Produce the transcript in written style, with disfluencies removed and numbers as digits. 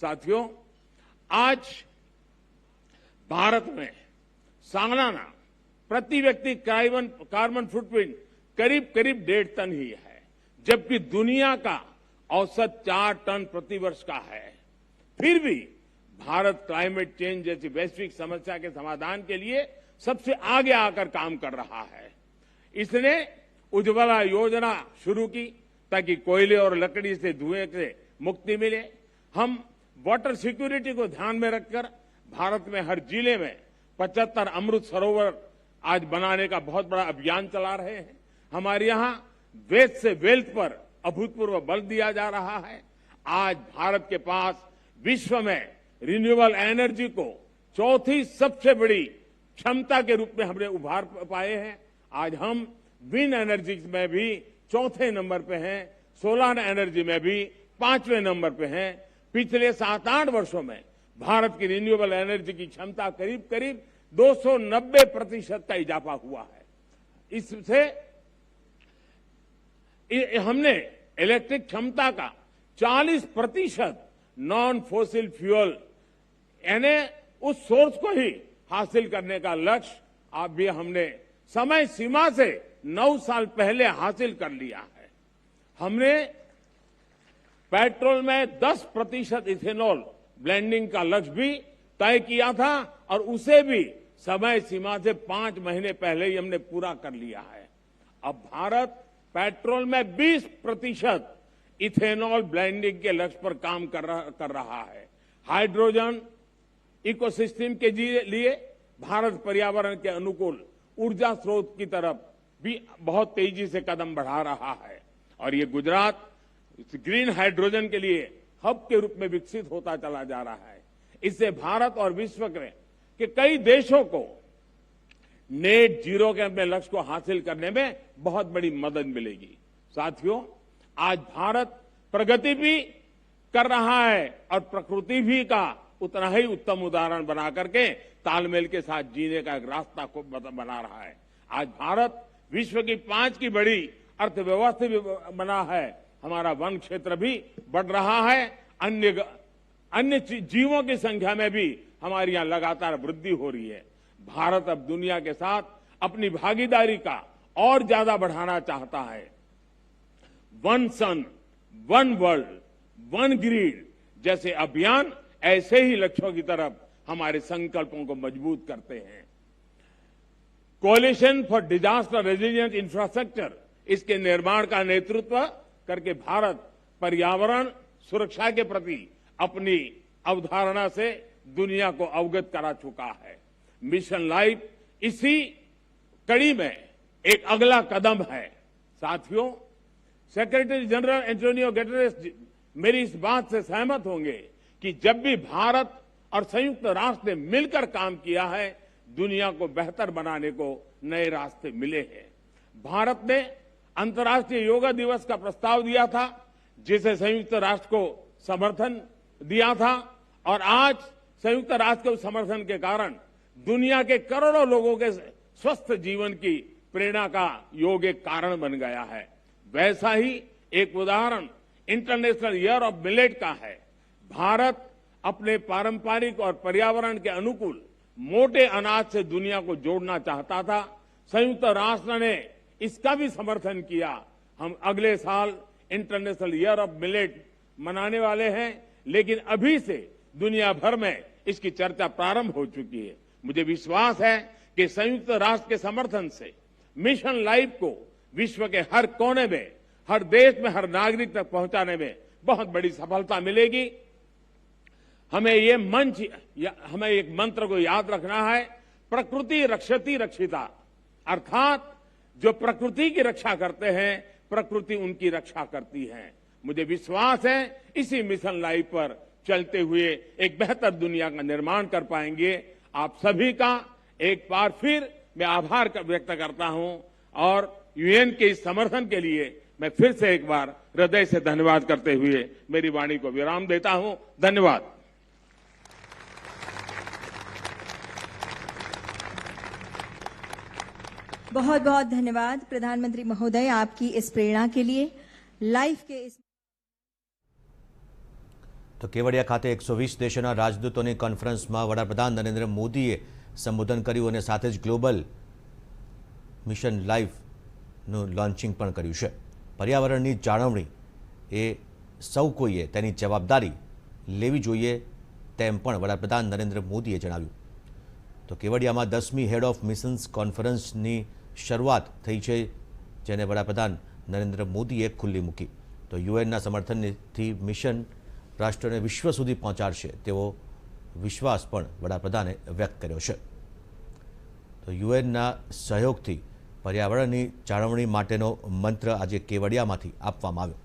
साथियों, आज भारत में सालाना प्रति व्यक्ति कार्बन फुटप्रिंट करीब 1.5 टन ही है, जबकि दुनिया का औसत 4 टन प्रति वर्ष का है। फिर भी भारत क्लाइमेट चेंज जैसी वैश्विक समस्या के समाधान के लिए सबसे आगे आकर काम कर रहा है। इसने उज्ज्वला योजना शुरू की ताकि कोयले और लकड़ी से धुएं से मुक्ति मिले। हम वाटर सिक्योरिटी को ध्यान में रखकर भारत में हर जिले में 75 अमृत सरोवर आज बनाने का बहुत बड़ा अभियान चला रहे हैं। हमारे यहाँ वेस्ट से वेल्थ पर अभूतपूर्व बल दिया जा रहा है। आज भारत के पास विश्व में रिन्यूएबल एनर्जी को चौथी सबसे बड़ी क्षमता के रूप में हमने उभार पाए हैं। आज हम विंड एनर्जी में भी चौथे नंबर पे हैं, सोलर एनर्जी में भी 5वें नंबर पे हैं। पिछले 7-8 वर्षों में भारत की रिन्यूएबल एनर्जी की क्षमता करीब 290% का इजाफा हुआ है। इससे हमने इलेक्ट्रिक क्षमता का 40% नॉन फोसिल फ्यूल यानी उस सोर्स को ही हासिल करने का लक्ष्य आप भी हमने समय सीमा से 9 साल पहले हासिल कर लिया है। हमने पेट्रोल में 10% इथेनॉल ब्लेंडिंग का लक्ष्य भी तय किया था और उसे भी समय सीमा से 5 महीने पहले ही हमने पूरा कर लिया है। अब भारत पेट्रोल में 20% इथेनॉल ब्लेंडिंग के लक्ष्य पर काम कर रहा है। हाइड्रोजन इकोसिस्टम के लिए भारत पर्यावरण के अनुकूल ऊर्जा स्रोत की तरफ भी बहुत तेजी से कदम बढ़ा रहा है और ये गुजरात ग्रीन हाइड्रोजन के लिए हब के रूप में विकसित होता चला जा रहा है। इससे भारत और विश्व के कई देशों को नेट जीरो के अपने लक्ष्य को हासिल करने में बहुत बड़ी मदद मिलेगी। साथियों, आज भारत प्रगति भी कर रहा है और प्रकृति भी का उतना ही उत्तम उदाहरण बना करके तालमेल के साथ जीने का एक रास्ता को बना रहा है। आज भारत विश्व की 5 की बड़ी अर्थव्यवस्था भी बना है। हमारा वन क्षेत्र भी बढ़ रहा है। अन्य जीवों की संख्या में भी हमारी यहां लगातार वृद्धि हो रही है। भारत अब दुनिया के साथ अपनी भागीदारी का और ज्यादा बढ़ाना चाहता है। वन सन, वन वर्ल्ड, वन ग्रिड जैसे अभियान ऐसे ही लक्ष्यों की तरफ हमारे संकल्पों को मजबूत करते हैं। Coalition for disaster resilient infrastructure, इसके निर्माण का नेतृत्व करके भारत पर्यावरण सुरक्षा के प्रति अपनी अवधारणा से दुनिया को अवगत करा चुका है। मिशन लाइफ इसी कड़ी में एक अगला कदम है। साथियों, सेक्रेटरी जनरल एंटोनियो गुटेरेस मेरी इस बात से सहमत होंगे कि जब भी भारत और संयुक्त राष्ट्र ने मिलकर काम किया है, दुनिया को बेहतर बनाने को नए रास्ते मिले हैं। भारत ने अंतर्राष्ट्रीय योगा दिवस का प्रस्ताव दिया था, जिसे संयुक्त राष्ट्र को समर्थन दिया था और आज संयुक्त राष्ट्र के समर्थन के कारण दुनिया के करोड़ों लोगों के स्वस्थ जीवन की प्रेरणा का योग एक कारण बन गया है। वैसा ही एक उदाहरण इंटरनेशनल ईयर ऑफ मिलेट का है। भारत अपने पारंपरिक और पर्यावरण के अनुकूल मोटे अनाज से दुनिया को जोड़ना चाहता था। संयुक्त राष्ट्र ने इसका भी समर्थन किया। हम अगले साल इंटरनेशनल ईयर ऑफ मिलेट मनाने वाले हैं, लेकिन अभी से दुनिया भर में इसकी चर्चा प्रारंभ हो चुकी है। मुझे विश्वास है कि संयुक्त राष्ट्र के समर्थन से मिशन लाइफ को विश्व के हर कोने में, हर देश में, हर नागरिक तक पहुंचाने में बहुत बड़ी सफलता मिलेगी। हमें एक मंत्र को याद रखना है, प्रकृति रक्षति रक्षिता, अर्थात जो प्रकृति की रक्षा करते हैं, प्रकृति उनकी रक्षा करती है। मुझे विश्वास है इसी मिशन लाइफ पर चलते हुए एक बेहतर दुनिया का निर्माण कर पाएंगे। आप सभी का एक बार फिर मैं आभार व्यक्त करता हूं और यूएन के इस समर्थन के लिए मैं फिर से एक बार हृदय से धन्यवाद करते हुए मेरी वाणी को विराम देता हूं। धन्यवाद। बहुत बहुत धन्यवाद प्रधानमंत्री महोदय आपकी इस प्रेरणा के लिए। लाइफ के इस તો કેવડિયા ખાતે 120 દેશોના રાજદૂતોની કોન્ફરન્સમાં વડાપ્રધાન નરેન્દ્ર મોદીએ સંબોધન કર્યું અને સાથે જ ગ્લોબલ મિશન લાઈફનું લોન્ચિંગ પણ કર્યું છે. પર્યાવરણની જાળવણી એ સૌ કોઈએ તેની જવાબદારી લેવી જોઈએ તેમ પણ વડાપ્રધાન નરેન્દ્ર મોદીએ જણાવ્યું. તો કેવડિયામાં 10મી હેડ ઓફ મિશન્સ કોન્ફરન્સની શરૂઆત થઈ છે, જેને વડાપ્રધાન નરેન્દ્ર મોદીએ ખુલ્લી મૂકી. તો યુએનના સમર્થનથી મિશન રાષ્ટ્રોને વિશ્વ સુધી પહોંચાડશે તેવો વિશ્વાસ પણ વડાપ્રધાને વ્યક્ત કર્યો છે. તો યુએનના સહયોગથી પર્યાવરણની જાળવણી માટેનો મંત્ર આજે કેવડિયામાંથી આપવામાં આવ્યો.